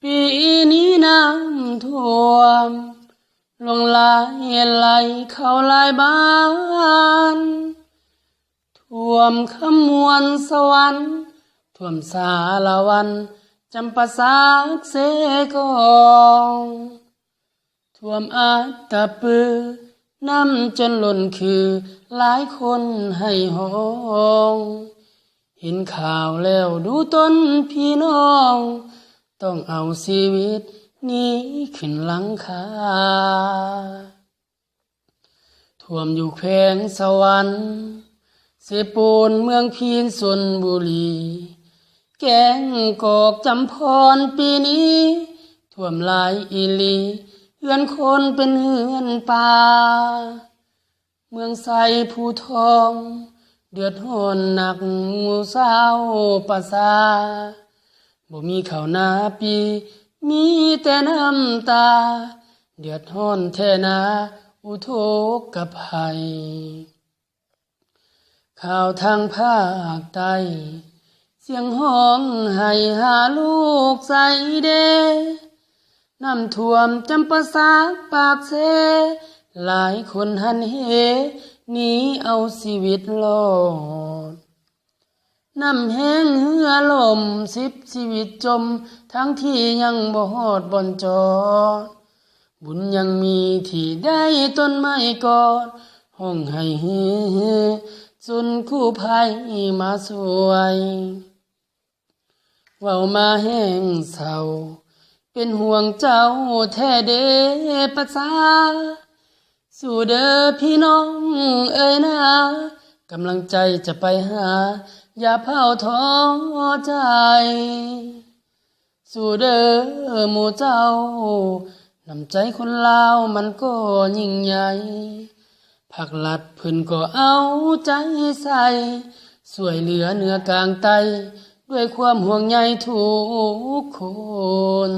ปีนี้น้ำท่วมลงหลายไหลเข้าหลายบ้านท่วมขมวนสวรรค์ท่วมสารวันจำปาสักเสกองท่วมอาตะปือน้ำจนล้นคือหลายคนให้ห้องเห็นข่าวแล้วดูต้นพี่น้องต้องเอาชีวิตนี้ขึ้นหลังคาท่วมอยู่แขวงสวรรค์เสปูนเมืองพีนชลบุรีแกงกอกจำพรปีนี้ท่วมหลายอีหลีเฮือนคนเป็นเฮือนป่าเมืองไสภูทองเดือดร้อนหนักหมู่สาวปะสาบ่มีข้าวนาปีมีแต่น้ำตาเดือดร้อนแท้นาอุทกภัยข่าวทางภาคใต้เสียงห้องให้หาลูกใส่เดน้ำท่วมจำปาสักปากเสหลายคนหันเหหนีเอาชีวิตรอดน้ำแห้งเหือล่ม10ชีวิตจมทั้งที่ยังบ่ฮอดบ่อนจอดบุญยังมีที่ได้ต้นไม้กอดห้องให้ฮือจนกู้ภัยมาช่วยเว้ามาแห้งเศร้าเป็นห่วงเจ้าแท้เดปะสาสู่เด้อพี่น้องเอ้ยนะกำลังใจจะไปหาอย่าเผาท้อใจสู่เด้อหมู่เจ้าน้ำใจคนลาวมันก็ยิ่งใหญ่ภาครัฐเพิ่นก็เอาใจใส่ช่วยเหลือเหนือกลางใต้ด้วยความห่วงใยทุกคน